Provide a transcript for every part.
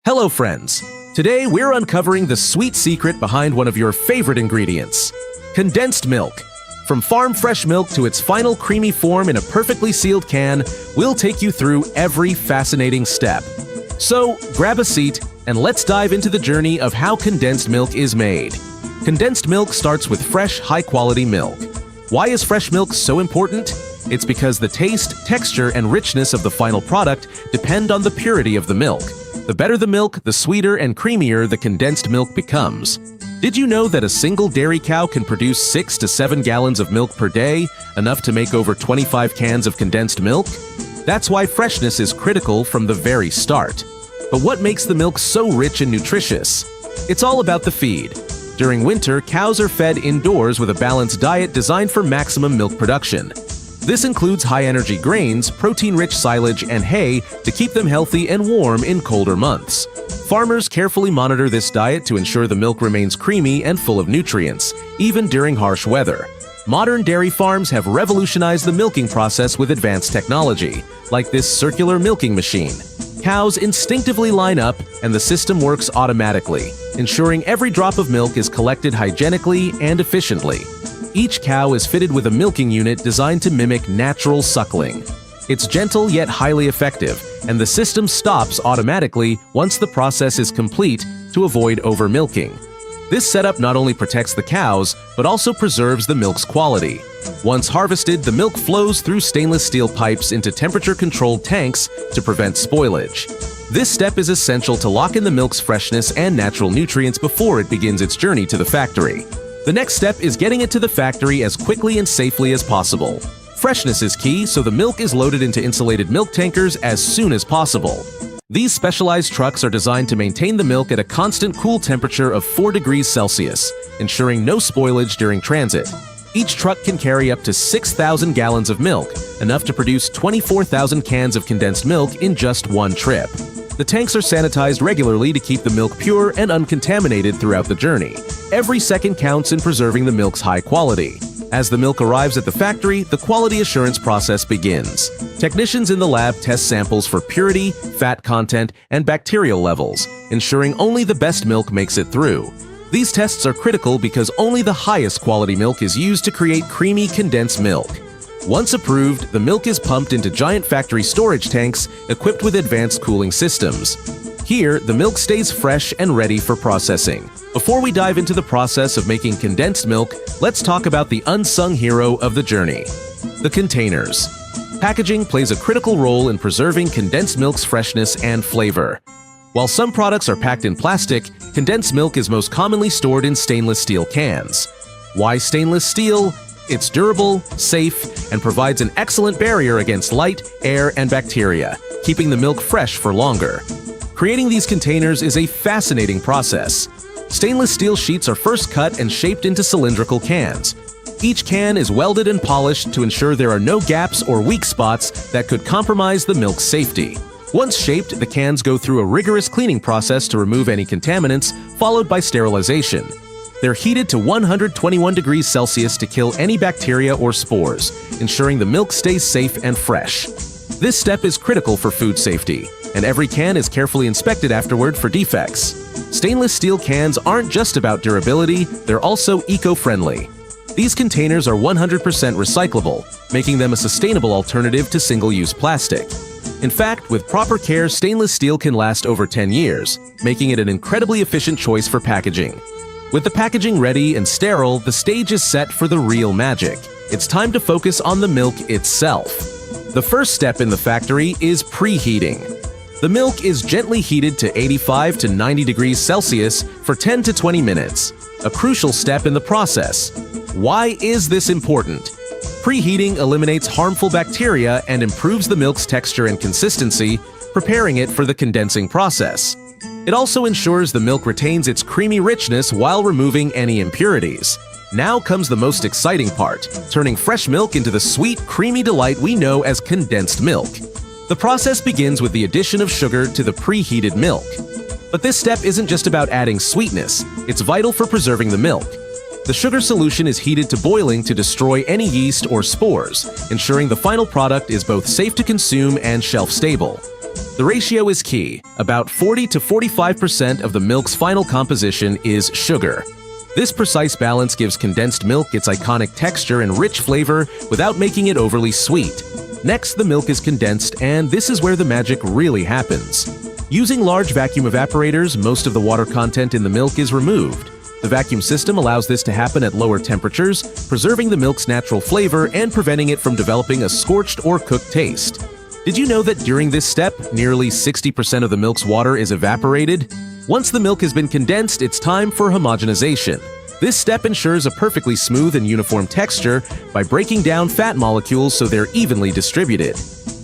Hello friends! Today we're uncovering the sweet secret behind one of your favorite ingredients, condensed milk. From farm fresh milk to its final creamy form in a perfectly sealed can, we'll take you through every fascinating step. So grab a seat and let's dive into the journey of how condensed milk is made. Condensed milk starts with fresh, high-quality milk. Why is fresh milk so important? It's because the taste, texture, and richness of the final product depend on the purity of the milk. The better the milk, the sweeter and creamier the condensed milk becomes. Did you know that a single dairy cow can produce 6 to 7 gallons of milk per day, enough to make over 25 cans of condensed milk? That's why freshness is critical from the very start. But what makes the milk so rich and nutritious? It's all about the feed. During winter, cows are fed indoors with a balanced diet designed for maximum milk production. This includes high-energy grains, protein-rich silage, and hay to keep them healthy and warm in colder months. Farmers carefully monitor this diet to ensure the milk remains creamy and full of nutrients, even during harsh weather. Modern dairy farms have revolutionized the milking process with advanced technology, like this circular milking machine. Cows instinctively line up, and the system works automatically, ensuring every drop of milk is collected hygienically and efficiently. Each cow is fitted with a milking unit designed to mimic natural suckling. It's gentle yet highly effective, and the system stops automatically once the process is complete to avoid over-milking. This setup not only protects the cows, but also preserves the milk's quality. Once harvested, the milk flows through stainless steel pipes into temperature-controlled tanks to prevent spoilage. This step is essential to lock in the milk's freshness and natural nutrients before it begins its journey to the factory. The next step is getting it to the factory as quickly and safely as possible. Freshness is key, so the milk is loaded into insulated milk tankers as soon as possible. These specialized trucks are designed to maintain the milk at a constant cool temperature of 4 degrees Celsius, ensuring no spoilage during transit. Each truck can carry up to 6,000 gallons of milk, enough to produce 24,000 cans of condensed milk in just one trip. The tanks are sanitized regularly to keep the milk pure and uncontaminated throughout the journey. Every second counts in preserving the milk's high quality. As the milk arrives at the factory, the quality assurance process begins. Technicians in the lab test samples for purity, fat content, and bacterial levels, ensuring only the best milk makes it through. These tests are critical because only the highest quality milk is used to create creamy condensed milk. Once approved, the milk is pumped into giant factory storage tanks equipped with advanced cooling systems. Here, the milk stays fresh and ready for processing. Before we dive into the process of making condensed milk, let's talk about the unsung hero of the journey: the containers. Packaging plays a critical role in preserving condensed milk's freshness and flavor. While some products are packed in plastic, condensed milk is most commonly stored in stainless steel cans. Why stainless steel? It's durable, safe, and provides an excellent barrier against light, air, and bacteria, keeping the milk fresh for longer. Creating these containers is a fascinating process. Stainless steel sheets are first cut and shaped into cylindrical cans. Each can is welded and polished to ensure there are no gaps or weak spots that could compromise the milk's safety. Once shaped, the cans go through a rigorous cleaning process to remove any contaminants, followed by sterilization. They're heated to 121 degrees Celsius to kill any bacteria or spores, ensuring the milk stays safe and fresh. This step is critical for food safety, and every can is carefully inspected afterward for defects. Stainless steel cans aren't just about durability, they're also eco-friendly. These containers are 100% recyclable, making them a sustainable alternative to single-use plastic. In fact, with proper care, stainless steel can last over 10 years, making it an incredibly efficient choice for packaging. With the packaging ready and sterile, the stage is set for the real magic. It's time to focus on the milk itself. The first step in the factory is preheating. The milk is gently heated to 85 to 90 degrees Celsius for 10 to 20 minutes, a crucial step in the process. Why is this important? Preheating eliminates harmful bacteria and improves the milk's texture and consistency, preparing it for the condensing process. It also ensures the milk retains its creamy richness while removing any impurities. Now comes the most exciting part, turning fresh milk into the sweet, creamy delight we know as condensed milk. The process begins with the addition of sugar to the preheated milk. But this step isn't just about adding sweetness, it's vital for preserving the milk. The sugar solution is heated to boiling to destroy any yeast or spores, ensuring the final product is both safe to consume and shelf-stable. The ratio is key. About 40 to 45% of the milk's final composition is sugar. This precise balance gives condensed milk its iconic texture and rich flavor without making it overly sweet. Next, the milk is condensed, and this is where the magic really happens. Using large vacuum evaporators, most of the water content in the milk is removed. The vacuum system allows this to happen at lower temperatures, preserving the milk's natural flavor and preventing it from developing a scorched or cooked taste. Did you know that during this step, nearly 60% of the milk's water is evaporated? Once the milk has been condensed, it's time for homogenization. This step ensures a perfectly smooth and uniform texture by breaking down fat molecules so they're evenly distributed.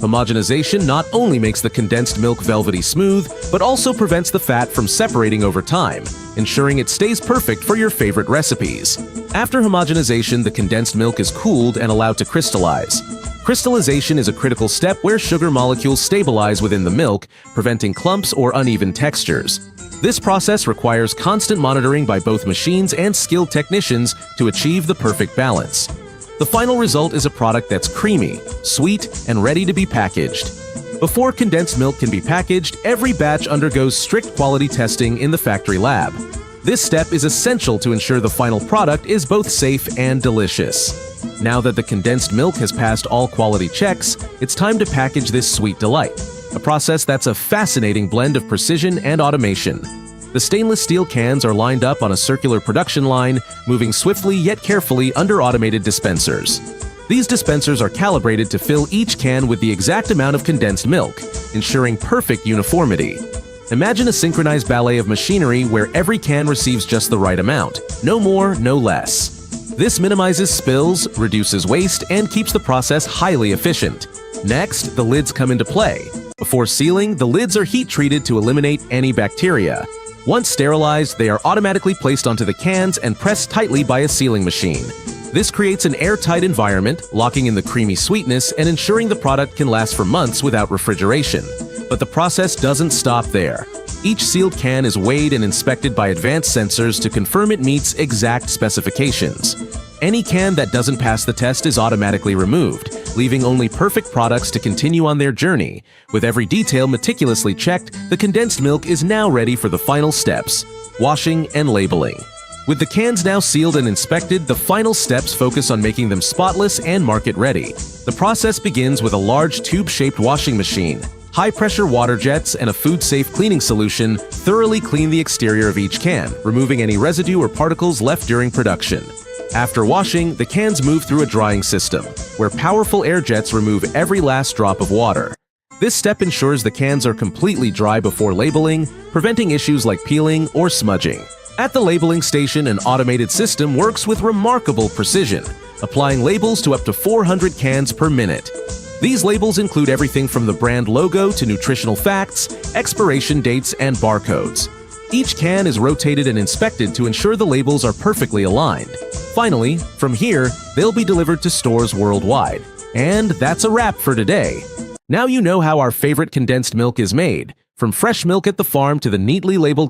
Homogenization not only makes the condensed milk velvety smooth, but also prevents the fat from separating over time, ensuring it stays perfect for your favorite recipes. After homogenization, the condensed milk is cooled and allowed to crystallize. Crystallization is a critical step where sugar molecules stabilize within the milk, preventing clumps or uneven textures. This process requires constant monitoring by both machines and skilled technicians to achieve the perfect balance. The final result is a product that's creamy, sweet, and ready to be packaged. Before condensed milk can be packaged, every batch undergoes strict quality testing in the factory lab. This step is essential to ensure the final product is both safe and delicious. Now that the condensed milk has passed all quality checks, it's time to package this sweet delight, a process that's a fascinating blend of precision and automation. The stainless steel cans are lined up on a circular production line, moving swiftly yet carefully under automated dispensers. These dispensers are calibrated to fill each can with the exact amount of condensed milk, ensuring perfect uniformity. Imagine a synchronized ballet of machinery where every can receives just the right amount, no more, no less. This minimizes spills, reduces waste, and keeps the process highly efficient. Next, the lids come into play. Before sealing, the lids are heat-treated to eliminate any bacteria. Once sterilized, they are automatically placed onto the cans and pressed tightly by a sealing machine. This creates an airtight environment, locking in the creamy sweetness and ensuring the product can last for months without refrigeration. But the process doesn't stop there. Each sealed can is weighed and inspected by advanced sensors to confirm it meets exact specifications. Any can that doesn't pass the test is automatically removed, leaving only perfect products to continue on their journey. With every detail meticulously checked, the condensed milk is now ready for the final steps: washing and labeling. With the cans now sealed and inspected, the final steps focus on making them spotless and market-ready. The process begins with a large tube-shaped washing machine. High-pressure water jets and a food-safe cleaning solution thoroughly clean the exterior of each can, removing any residue or particles left during production. After washing, the cans move through a drying system, where powerful air jets remove every last drop of water. This step ensures the cans are completely dry before labeling, preventing issues like peeling or smudging. At the labeling station, an automated system works with remarkable precision, applying labels to up to 400 cans per minute. These labels include everything from the brand logo to nutritional facts, expiration dates, and barcodes. Each can is rotated and inspected to ensure the labels are perfectly aligned. Finally, from here, they'll be delivered to stores worldwide. And that's a wrap for today. Now you know how our favorite condensed milk is made, from fresh milk at the farm to the neatly labeled